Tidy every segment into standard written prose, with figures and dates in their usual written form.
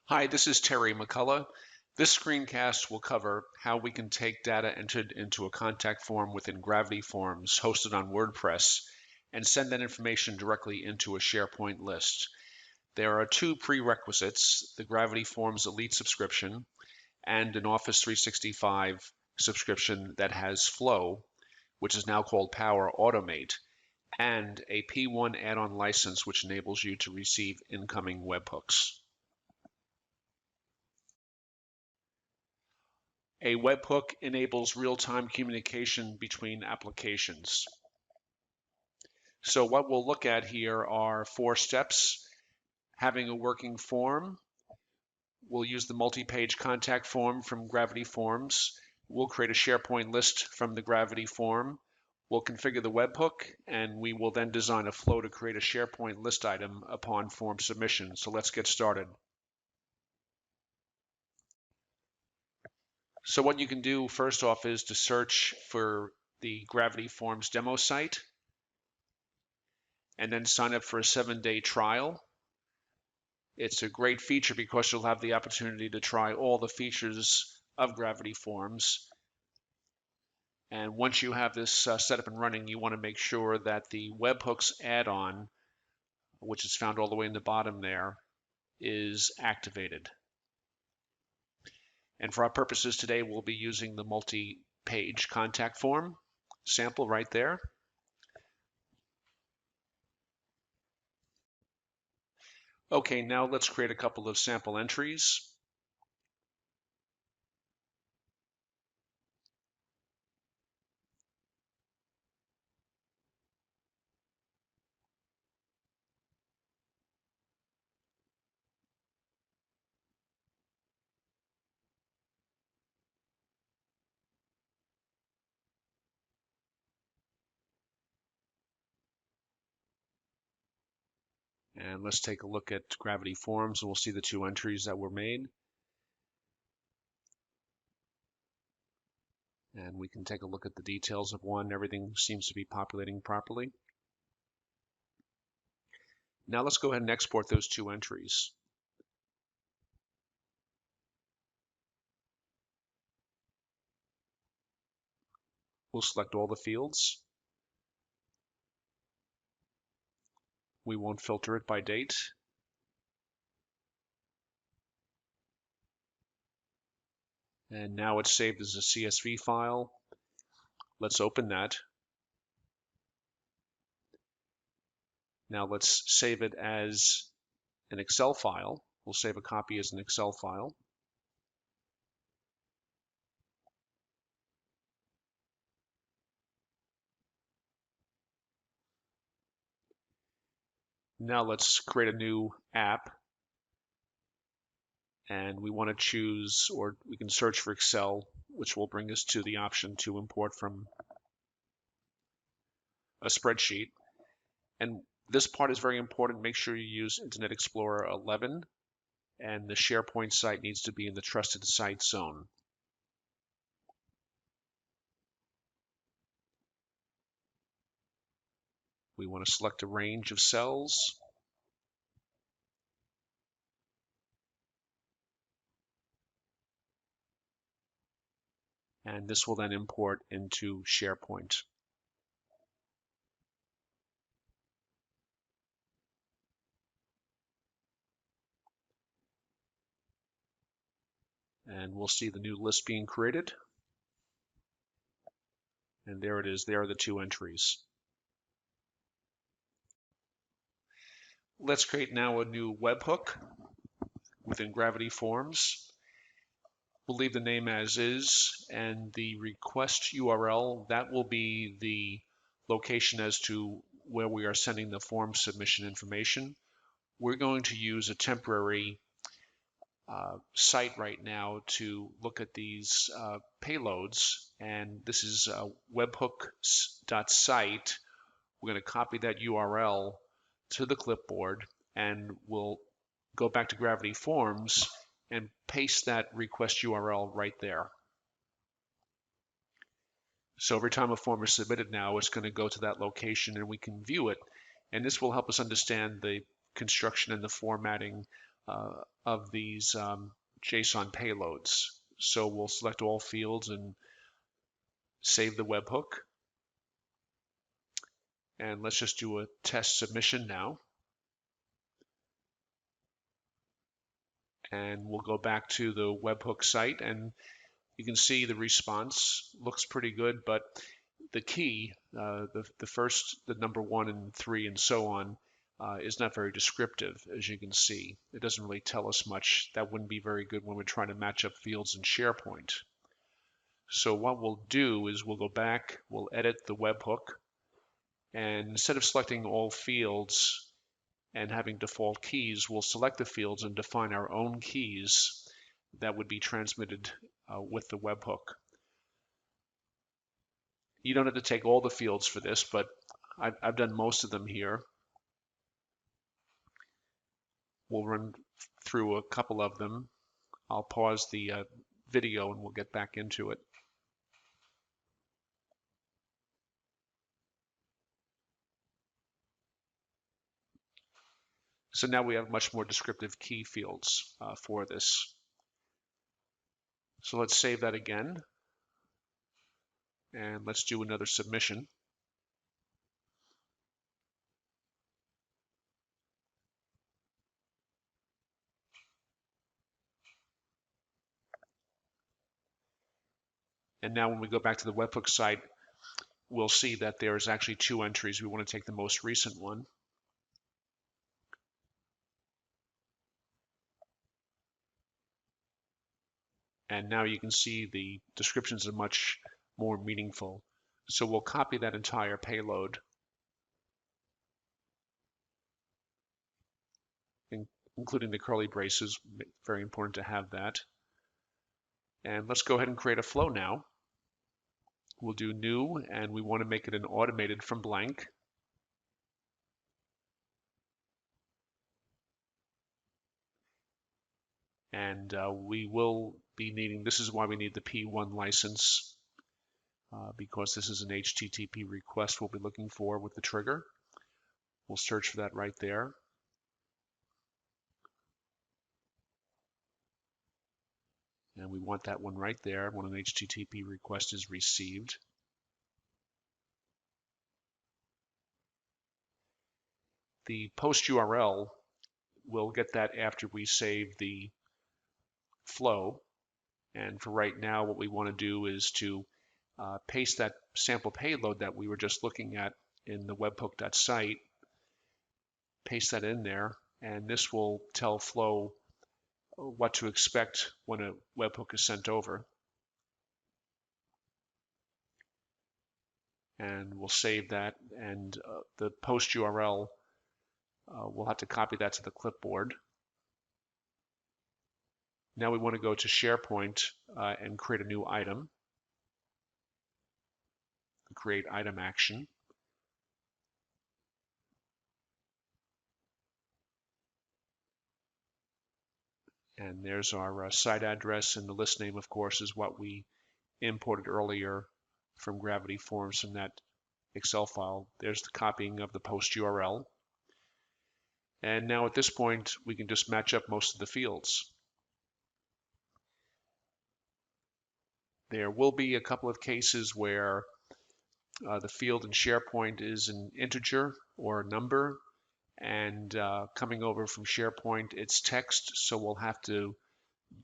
Hi, this is Terry McCullough. This screencast will cover how we can take data entered into a contact form within Gravity Forms hosted on WordPress and send that information directly into a SharePoint list. There are two prerequisites, the Gravity Forms Elite subscription and an Office 365 subscription that has Flow, which is now called Power Automate, and a P1 add-on license which enables you to receive incoming webhooks. A webhook enables real-time communication between applications. So what we'll look at here are 4 steps. Having a working form, we'll use the multi-page contact form from Gravity Forms. We'll create a SharePoint list from the Gravity form. We'll configure the webhook, and we will then design a flow to create a SharePoint list item upon form submission. So let's get started. So what you can do first off is to search for the Gravity Forms demo site and then sign up for a 7-day trial. It's a great feature because you'll have the opportunity to try all the features of Gravity Forms. And once you have this set up and running, you want to make sure that the Webhooks add-on, which is found all the way in the bottom there, is activated. And for our purposes today, we'll be using the multi-page contact form sample right there. Okay, now let's create a couple of sample entries. And let's take a look at Gravity Forms, and we'll see the 2 entries that were made. And we can take a look at the details of one. Everything seems to be populating properly. Now let's go ahead and export those 2 entries. We'll select all the fields. We won't filter it by date. And now it's saved as a CSV file. Let's open that. Now let's save it as an Excel file. We'll save a copy as an Excel file. Now let's create a new app. And we want to choose, or we can search for Excel, which will bring us to the option to import from a spreadsheet. And this part is very important. Make sure you use Internet Explorer 11, and the SharePoint site needs to be in the trusted site zone. We want to select a range of cells. And this will then import into SharePoint. And we'll see the new list being created. And there it is. There are the 2 entries. Let's create now a new webhook within Gravity Forms. We'll leave the name as is, and the request URL, that will be the location as to where we are sending the form submission information. We're going to use a temporary site right now to look at these payloads, and this is webhooks.site. We're going to copy that URL to the clipboard, and we'll go back to Gravity Forms and paste that request URL right there. So every time a form is submitted now, it's going to go to that location and we can view it. And this will help us understand the construction and the formatting of these JSON payloads. So we'll select all fields and save the webhook. And let's just do a test submission now. And we'll go back to the webhook site, and you can see the response looks pretty good, but the key, the first, the number 1 and 3 and so on, is not very descriptive, as you can see. It doesn't really tell us much. That wouldn't be very good when we're trying to match up fields in SharePoint. So what we'll do is we'll go back, we'll edit the webhook, and instead of selecting all fields and having default keys, we'll select the fields and define our own keys that would be transmitted with the webhook. You don't have to take all the fields for this, but I've done most of them here. We'll run through a couple of them. I'll pause the video and we'll get back into it. So now we have much more descriptive key fields for this. So let's save that again. And let's do another submission. And now when we go back to the Webhook site, we'll see that there's actually 2 entries. We want to take the most recent one. And now you can see the descriptions are much more meaningful. So we'll copy that entire payload, including the curly braces. Very important to have that. And let's go ahead and create a flow now. We'll do new, and we want to make it an automated from blank. And we will be needing, this is why we need the P1 license, because this is an HTTP request we'll be looking for with the trigger. We'll search for that right there. And we want that one right there when an HTTP request is received. The post URL, we'll get that after we save the flow. And for right now, what we want to do is to paste that sample payload that we were just looking at in the webhook.site, paste that in there, and this will tell Flow what to expect when a webhook is sent over. And we'll save that, and the post URL, we'll have to copy that to the clipboard. Now we want to go to SharePoint and create a new item. Create item action. And there's our site address, and the list name, of course, is what we imported earlier from Gravity Forms from that Excel file. There's the copying of the post URL. And now at this point, we can just match up most of the fields. There will be a couple of cases where the field in SharePoint is an integer or a number, and coming over from SharePoint, it's text, so we'll have to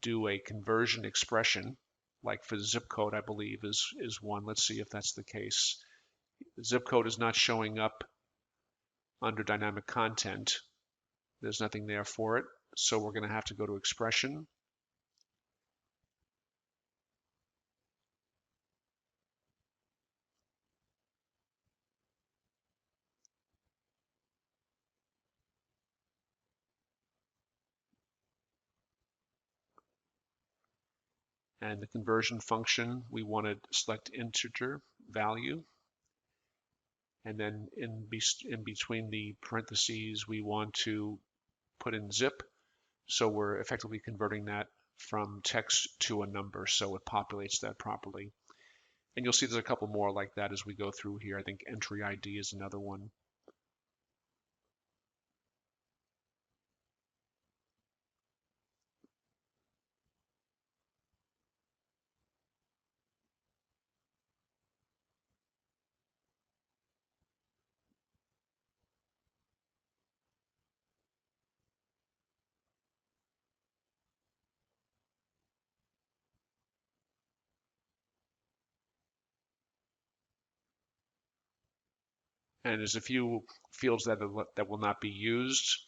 do a conversion expression, like for the zip code, I believe, is one. Let's see if that's the case. The zip code is not showing up under dynamic content. There's nothing there for it, so we're going to have to go to expression. And the conversion function, we want to select integer value. And then in between the parentheses, we want to put in zip. So we're effectively converting that from text to a number, so it populates that properly. And you'll see there's a couple more like that as we go through here. I think entry ID is another one. And there's a few fields that will not be used,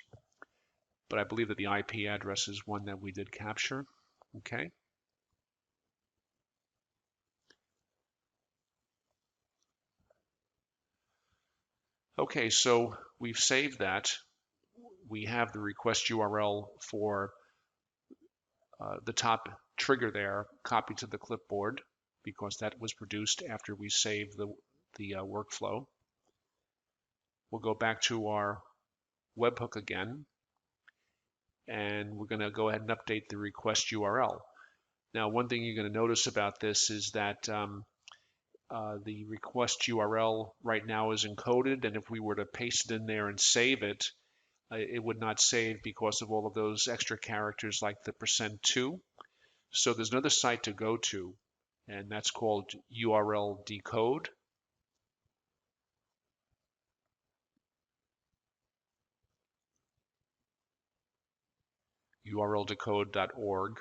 but I believe that the IP address is one that we did capture. Okay. Okay, so we've saved that. We have the request URL for the top trigger there copied to the clipboard because that was produced after we saved the workflow. We'll go back to our webhook again, and we're going to go ahead and update the request URL. Now, one thing you're going to notice about this is that the request URL right now is encoded, and if we were to paste it in there and save it, it would not save because of all of those extra characters like the %2. So there's another site to go to, and that's called URL Decode. urldecode.org,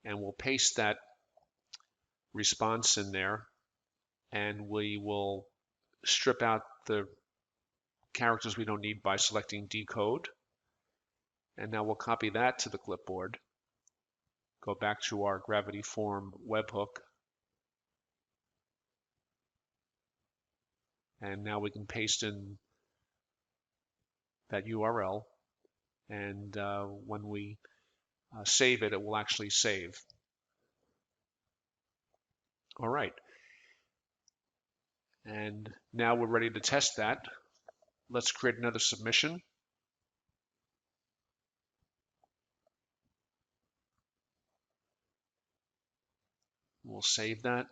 and we'll paste that response in there, and we will strip out the characters we don't need by selecting decode. And now we'll copy that to the clipboard, go back to our Gravity Form webhook, and now we can paste in that URL, and when we save it, it will actually save. All right. And now we're ready to test that. Let's create another submission. We'll save that.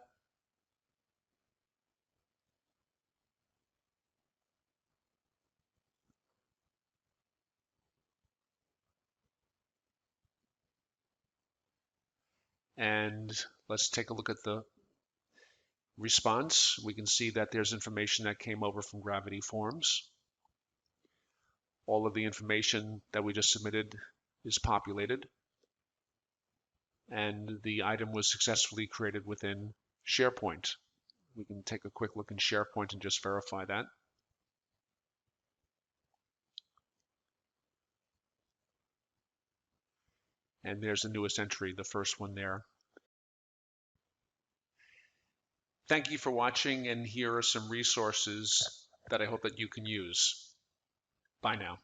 And let's take a look at the response. We can see that there's information that came over from Gravity Forms. All of the information that we just submitted is populated, and the item was successfully created within SharePoint. We can take a quick look in SharePoint and just verify that. And there's the newest entry, the first one there. Thank you for watching, and here are some resources that I hope that you can use. Bye now.